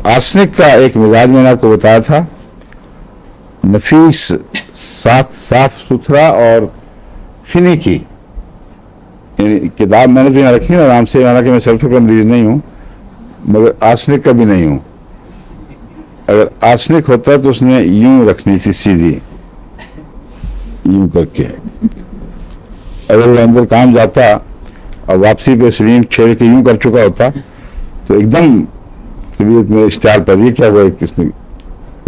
Arsenic का एक मिजाज मैंने आपको बताया था, नफीस, साफ सुथरा और फिनिकी। किताब मैंने भी यहाँ रखी ना आराम से, हालांकि मैं सल्फर का मरीज नहीं हूँ मगर आर्सेनिक का भी नहीं हूँ। अगर आर्सेनिक होता तो उसने यूं रखनी थी सीधी, यूं करके। अगर वो अंदर काम जाता और वापसी पे सलीम छेड़ के यूं कर चुका होता तो एकदम तबीयत में इश्तियाल पड़ी, क्या हुआ किसने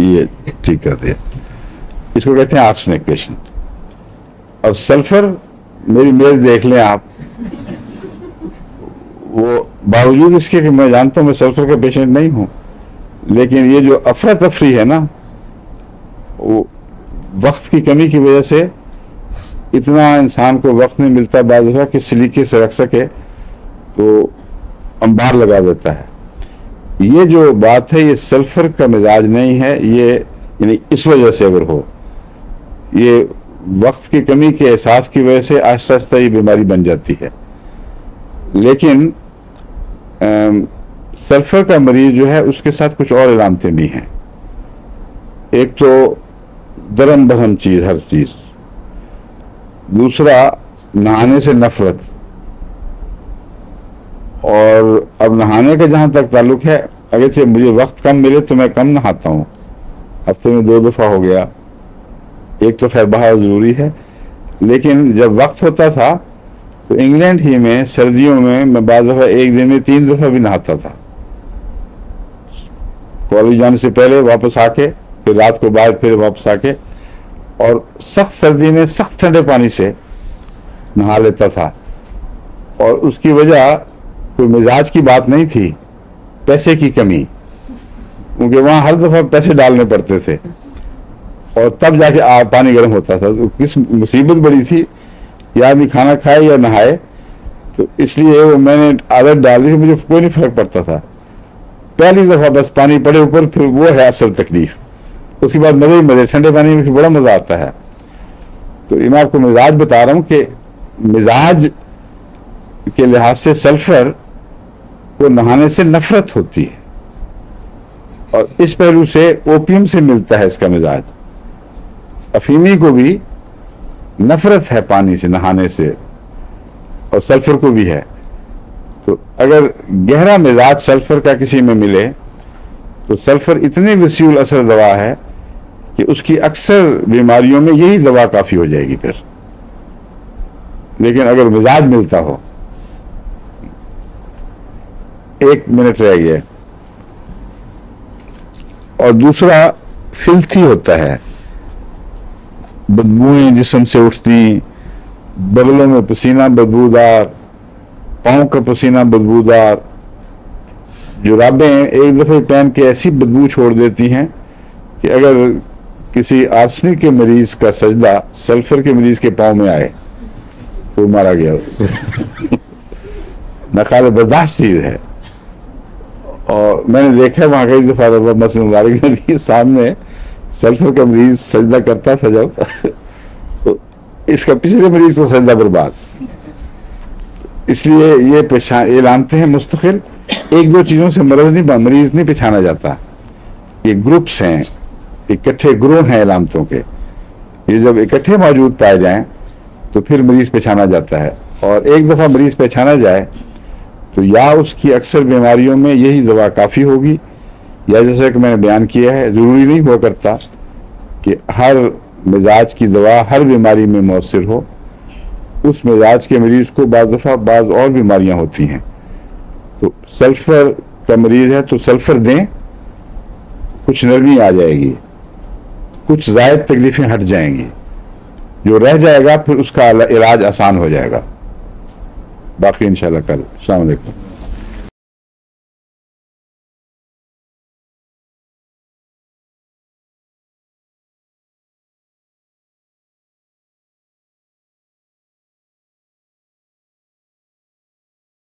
ये ठीक कर दिया। इसको कहते हैं आर्सेनिक पेशेंट। और सल्फर, मेरी मेज देख लें आप, वो बावजूद इसके कि मैं जानता हूं मैं सल्फर का पेशेंट नहीं हूं, लेकिन ये जो अफरा तफरी है ना, वो वक्त की कमी की वजह से इतना इंसान को वक्त नहीं मिलता बाद दफा कि सलीके से रख सके, तो अंबार लगा देता है। ये जो बात है ये सल्फर का मिजाज नहीं है, ये यानी इस वजह से अगर हो, ये वक्त की कमी के एहसास की वजह से आहिस्ता आहिस्ता ये बीमारी बन जाती है। लेकिन सल्फर का मरीज जो है उसके साथ कुछ और अलामतें भी हैं। एक तो दरम बरहम चीज, हर चीज। दूसरा नहाने से नफरत। और अब नहाने का जहां तक ताल्लुक है, अगर से मुझे वक्त कम मिले तो मैं कम नहाता हूँ, हफ्ते में 2 दफा हो गया। एक तो खैर बाहर जरूरी है, लेकिन जब वक्त होता था तो इंग्लैंड ही में सर्दियों में मैं बाद दफा एक दिन में 3 दफा भी नहाता था। कॉलेज जाने से पहले वापस आके, फिर रात को बाद फिर वापस आके, और सख्त सर्दी में सख्त ठंडे पानी से नहा लेता था। और उसकी वजह कोई मिजाज की बात नहीं थी, पैसे की कमी, क्योंकि वहां हर दफा पैसे डालने पड़ते थे और तब जाके पानी गर्म होता था। तो किस मुसीबत बड़ी थी, या आदमी खाना खाए या नहाए, तो इसलिए वो मैंने आदत डाल दी, मुझे कोई नहीं फर्क पड़ता था। पहली दफा बस पानी पड़े ऊपर, फिर वो है असल तकलीफ। उसके बाद मजे ही मजे, ठंडे पानी में बड़ा मजा आता है। तो ये मैं आपको मिजाज बता रहा हूँ कि मिजाज के लिहाज से सल्फर को नहाने से नफरत होती है, और इस पहलू से ओपियम से मिलता है इसका मिजाज। अफीमी को भी नफरत है पानी से, नहाने से, और सल्फर को भी है। तो अगर गहरा मिजाज सल्फर का किसी में मिले तो सल्फर इतनी वसीउल असर दवा है कि उसकी अक्सर बीमारियों में यही दवा काफी हो जाएगी फिर। लेकिन अगर मिजाज मिलता हो, 1 मिनट रह गया। और दूसरा फिल्थी होता है, बदबूएं जिस्म से उठती, बगलों में पसीना बदबूदार, पाँव का पसीना बदबूदार, जुराबें एक दफे पहन के ऐसी बदबू छोड़ देती हैं कि अगर किसी आर्सेनिक के मरीज का सजदा सल्फर के मरीज के पाँव में आए तो मारा गया। नकाले बर्दाश्त चीज है। और मैंने देखा है वहां कई दफा मसलन मुबारक में भी सामने सल्फर का मरीज सजदा करता था जब, तो इसका पिछले मरीज का सजदा बर्बाद। इसलिए ये एलानते हैं मुस्तकिल, 1-2 चीजों से मरीज नहीं पहचाना जाता। ये ग्रुप्स हैं, इकट्ठे ग्रोह हैं इलामतों के। ये जब इकट्ठे मौजूद पाए जाएं तो फिर मरीज पहचाना जाता है। और एक दफा मरीज पहचाना जाए तो या उसकी अक्सर बीमारियों में यही दवा काफी होगी, या जैसा कि मैंने बयान किया है, जरूरी नहीं हुआ करता कि हर मिजाज की दवा हर बीमारी में मौसर हो। उस मिजाज के मरीज को बाज़ दफा बाज़ और बीमारियां होती हैं। तो सल्फर का मरीज है तो सल्फर दें, कुछ नरमी आ जाएगी, कुछ ज़ायद तकलीफें हट जाएंगी, जो रह जाएगा फिर उसका इलाज आसान हो जाएगा। बाकी इंशाल्लाह कल। अस्सलाम वालेकुम।